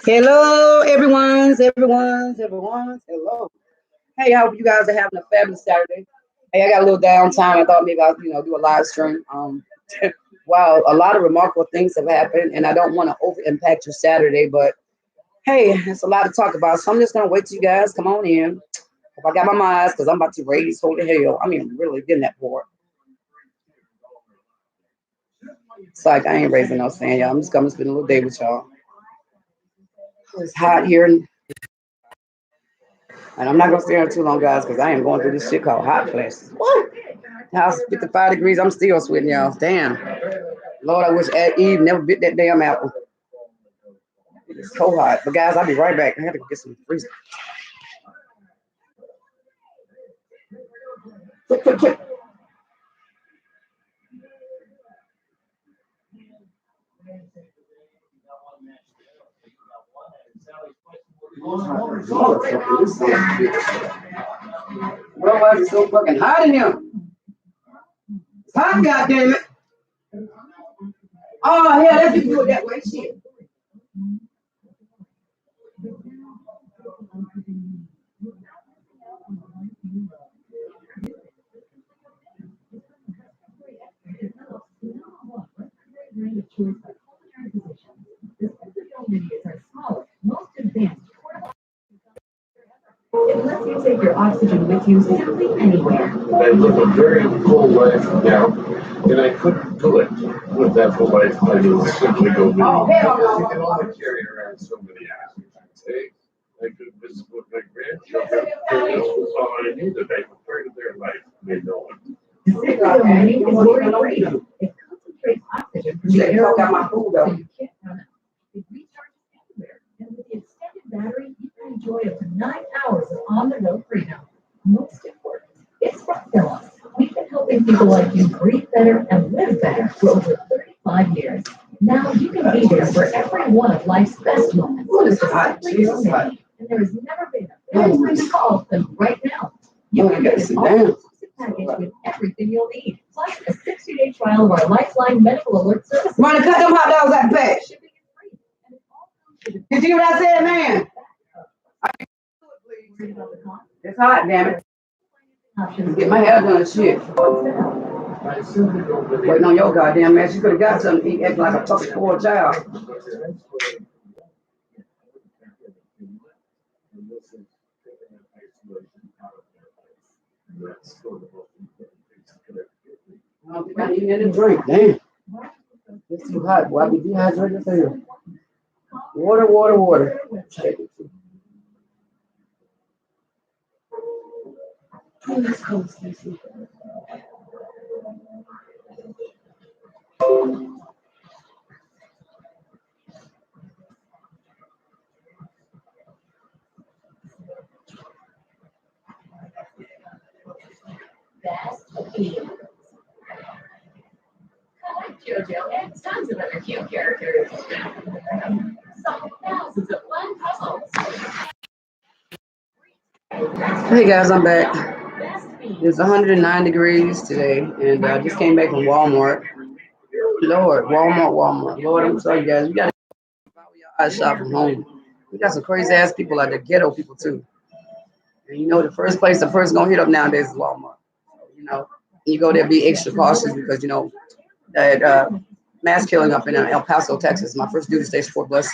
Hello, everyone's. Hello. Hey, I hope you guys are having a fabulous Saturday. Hey, I got a little downtime. I thought maybe I'll, do a live stream. Wow, a lot of remarkable things have happened, and I don't want to over impact your Saturday, but hey, it's a lot to talk about. So I'm just gonna wait till you guys come on in. If I got my mind, because I'm about to raise holy hell. I mean, really getting that bored. It's like I ain't raising no sand, y'all. I'm just coming to spend a little day with y'all. It's hot here, and I'm not gonna stay here too long, guys, because I am going through this shit called hot flashes. Woo! House 55 degrees. I'm still sweating, y'all. Damn. Lord, I wish Eve never bit that damn apple. It's so hot. But guys, I'll be right back. I have to get some freezer. Quick. Bro, why is it so fucking hot in here? It's hot, goddammit. Oh, yeah, let's do it that way. Shit. It lets you take your oxygen with you simply anywhere. I live a very full life now, and I couldn't do it with that full life. I would simply go mini. Oh, hell no. You can only carry around so many hours. Hey, I could visit with my grandchildren. This was all I needed. I was part of their life. They know it. The Citadel Mini is worry-free. It concentrates oxygen from the air Got my food so though. you can't run out. It recharges anywhere, and with the extended battery, you can enjoy up to 9 hours of on-the-road freedom. Most important, it's from Philips. We've been helping people like you breathe better and live better for over 35 years. Now you can be there for every one of life's best moments. It's hot. Jesus, hot. And there has never been a better time to call than right now. You can get this all-inclusive package with everything you'll need, plus a 60-day trial of our Lifeline Medical Alert service. Want to cut them hot dogs out the back? Shipping is free, and it all comes with Did you hear what I said, man? worried about the cost. It's hot, damn it. Options. Get my hair done, shit. I simply don't believe Waiting on your goddamn ass. You could have got something to eat, acting like a fucking poor child. I don't think I need any drink. Damn. It's too hot. Boy, I be dehydrated for you. Water. Check it. Oh, it's cold, Stacey. Best Fiends. Collect JoJo and tons of other cute characters. Solve thousands of fun puzzles. Hey guys, I'm back. Best Fiends. It's 109 degrees today, and I just came back from Walmart. Lord, Walmart. Lord, I'm sorry, guys. You gotta follow your eyes shop from home. We got some crazy ass people out there, ghetto people too. And you know, the first place the person gonna hit up nowadays is Walmart. You know, you go there, be extra cautious because you know that mass killing up in El Paso, Texas. My first duty station for bus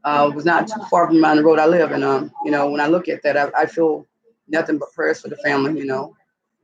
was not too far from around the road I live, and you know, when I look at that, I feel nothing but prayers for the family.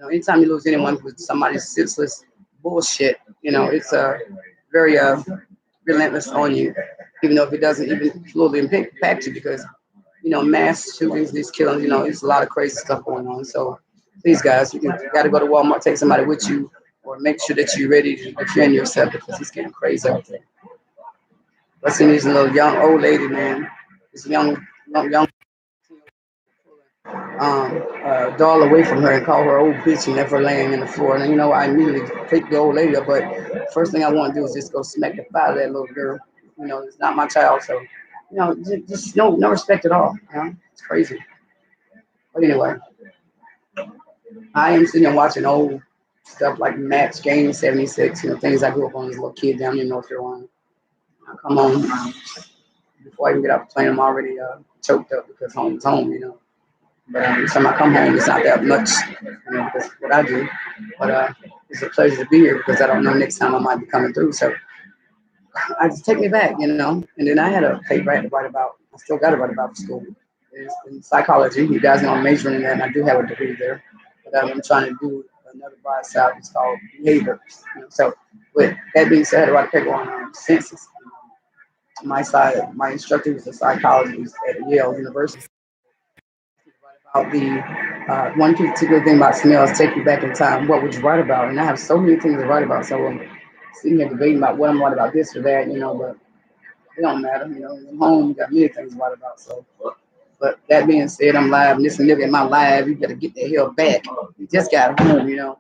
Anytime you lose anyone with somebody's senseless bullshit, it's very relentless on you, even though if it doesn't even fully impact you because mass shootings, these killings, it's a lot of crazy stuff going on. So please, guys, you got to go to Walmart, take somebody with you, or make sure that you're ready to defend yourself because it's getting crazy out there. I seen this little young old lady, man. This young doll away from her and call her old bitch and left her laying in the floor. And I immediately picked the old lady up, but first thing I want to do is just go smack the fire out of that little girl. It's not my child, so just no respect at all. It's crazy. But anyway, I am sitting there watching old stuff like Match Game 76, things I grew up on as a little kid down in North Carolina. I come home before I even get off the plane. I'm already choked up because home is home, you know. But every time I come home, it's not that much, you know, because what I do. But it's a pleasure to be here because I don't know next time I might be coming through. So I just take me back, you know. And then I had a paper I had to write about. I still got to write about for school. It's in psychology. You guys know I'm majoring in that, and I do have a degree there. But I'm trying to do another by side. It's called behavior. You know? So with that being said, I had to write a paper on senses. My side, my instructor was a psychologist at Yale University. About the one particular thing about smells take you back in time. What would you write about? And I have so many things to write about. So I'm sitting here debating about what I'm writing about this or that, you know, but it don't matter. You know, at home, you got many things to write about. So, but that being said, I'm live. And listen, look at my live. You better get the hell back. You just got home, you know.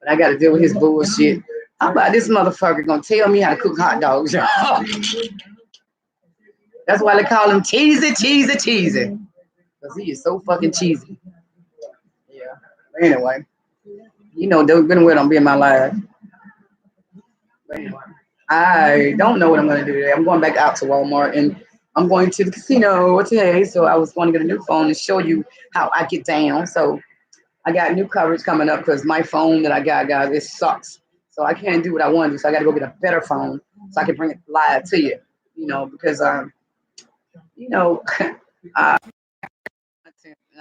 But I got to deal with his bullshit. How about this motherfucker gonna tell me how to cook hot dogs? That's why they call him cheesy, cheesy, cheesy. Because he is so fucking cheesy. Yeah. But anyway, you know, they've been with him being my live. But anyway, I don't know what I'm going to do today. I'm going back out to Walmart and I'm going to the casino today. So I was going to get a new phone and show you how I get down. So I got new coverage coming up because my phone that I got, guys, it sucks. So I can't do what I want to do. So I got to go get a better phone so I can bring it live to you, you know, because, you know,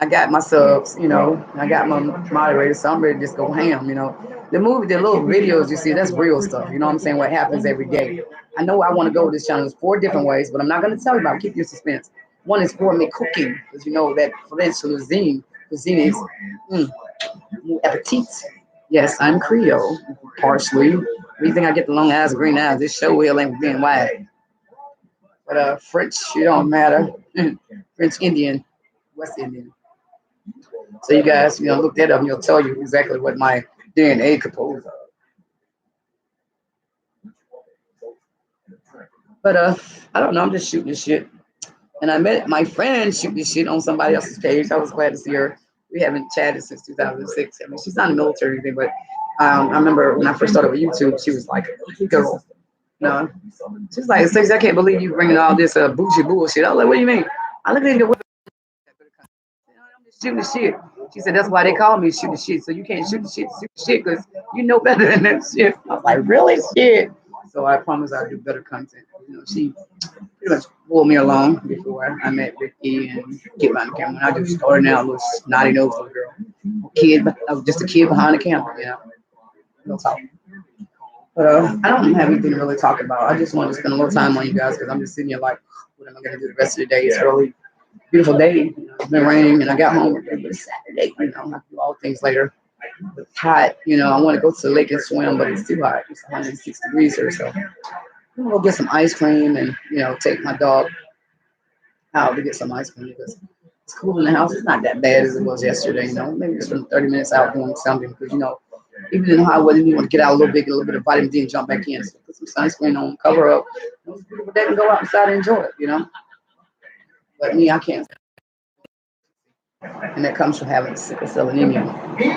I got my subs, you know, I got my moderators, so I'm ready to just go ham, you know. The movie, the little videos you see, that's real stuff, you know what I'm saying, what happens every day. I know I want to go to this channel. There's 4 different ways, but I'm not going to tell you about it. Keep your suspense. One is for me cooking, because you know that French cuisine is appetit. Yes, I'm Creole, partially. What do you think I get the long eyes and green eyes? This show will ain't being wide. But French, it don't matter. French Indian, West Indian. So you guys, you know, look that up and you'll tell you exactly what my DNA composed of. But I don't know, I'm just shooting this shit. And I met my friend shoot this shit on somebody else's page. I was glad to see her. We haven't chatted since 2006. I mean, she's not in the military or anything, but I remember when I first started with YouTube, she was like a girl. You know, she's like, Stacey, I can't believe you bringing all this bougie bullshit. I was like, what do you mean? I looked at her. I'm just shooting the shit. She said that's why they call me shoot the shit. So you can't shoot the shit because you know better than that shit. I was like, really shit. So I promise I'll do better content. You know, she pretty much pulled me along before I met Ricky and get behind the camera. When I just started out, I was snotty nosed little girl, kid, but I was just a kid behind the camera. You know, no talk. But I don't have anything to really talk about. I just want to spend a little time on you guys because I'm just sitting here like, what am I going to do the rest of the day? It's really beautiful day. You know, it's been raining and I got home, but it's Saturday. You know, I do all things later. It's hot. You know, I want to go to the lake and swim, but it's too hot. It's 106 degrees here, so I'm gonna go get some ice cream and you know take my dog out to get some ice cream because it's cool in the house. It's not that bad as it was yesterday. You know, maybe just spend 30 minutes out doing something because you know even in the hot weather you want to get out a little bit, get a little bit of vitamin D and jump back in. So put some sunscreen on, cover up. You know, people they can go outside and enjoy it. You know, but me, I can't. And that comes from having sickle cell anemia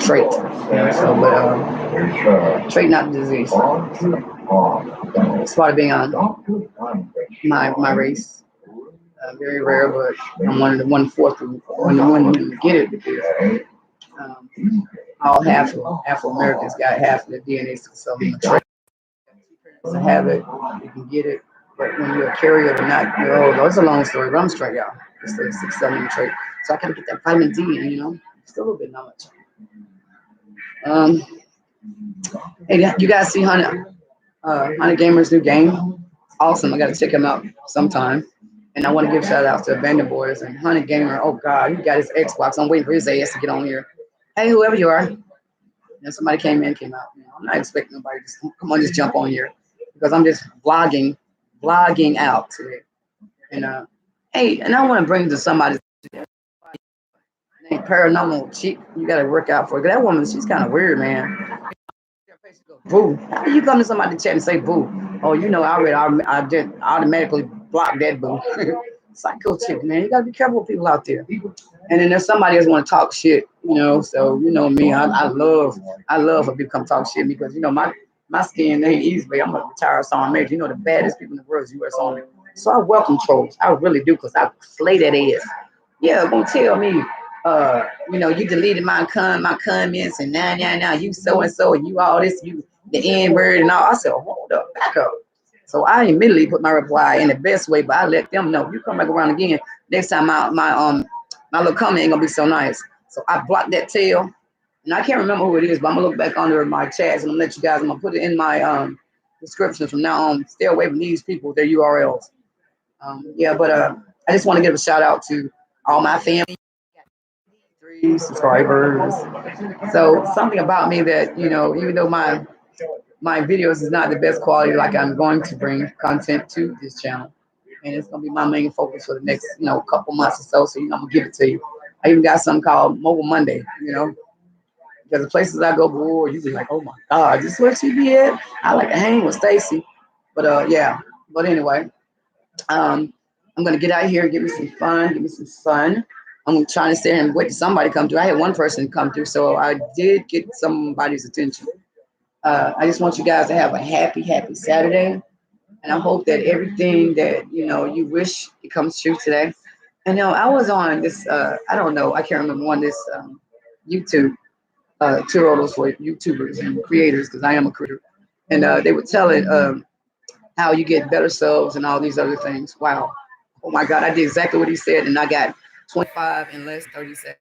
trait. You know, so, but trait, not the disease. It's part of being on my race. Very rare, but I'm one of the 1/4 when you get it because all half of Afro Americans got half of the DNA sickle cell anemia trait. To have it, you can get it, but when you're a carrier or not, it's a long story, but I'm straight out. It's the sickle cell anemia trait. So I gotta get that vitamin D, and you know, still a little bit, not much. Hey, you guys see Honey Gamer's new game? Awesome. I gotta check him out sometime. And I want to give shout outs to Abandoned Boys and Honey Gamer. Oh God, he got his Xbox. I'm waiting for his ass to get on here. Hey, whoever you are. And somebody came in, came out. You know, I'm not expecting nobody to come on, just jump on here because I'm just vlogging out today. And hey, and I want to bring to somebody. Paranormal chick, you gotta work out for. That woman, she's kind of weird, man. Boo. How do you come to somebody chat and say boo? Oh, you know, I did automatically block that boo. Psycho chick, man. You gotta be careful with people out there. And then there's somebody else want to talk shit, you know. So you know me, I love when people come talk shit because you know My skin ain't easy, but I'm a retired sergeant major. You know, the baddest people in the world is U.S. Army. So I welcome trolls. I really do, because I slay that ass. Yeah, gonna tell me, you deleted my comments, and now you so and you all this, you the N word and all. I said, hold up, back up. So I immediately put my reply in the best way, but I let them know, you come back around again next time, my little comment ain't gonna be so nice. So I blocked that tail, and I can't remember who it is, but I'm gonna look back under my chats and I'm gonna let you guys. I'm gonna put it in my description from now on. Stay away from these people, their URLs. Yeah, but I just want to give a shout out to all my family, 3 subscribers. So something about me that, even though my videos is not the best quality, like, I'm going to bring content to this channel, and it's gonna be my main focus for the next, couple months or so. So, I'm gonna give it to you. I even got something called Mobile Monday, because the places I go, boy, you be like, oh my God, this is where she be at. I like to hang with Stacy. But yeah. But anyway, I'm gonna get out here and give me some fun, give me some sun. I'm trying to stay and wait for somebody to come through. I had one person come through, so I did get somebody's attention. I just want you guys to have a happy, happy Saturday, and I hope that everything that you wish it comes true today. And I was on this. I don't know. I can't remember on this YouTube tutorials for YouTubers and creators, because I am a creator, and they were telling how you get better selves and all these other things. Wow. Oh my God, I did exactly what he said, and I got 25 in less 30 seconds.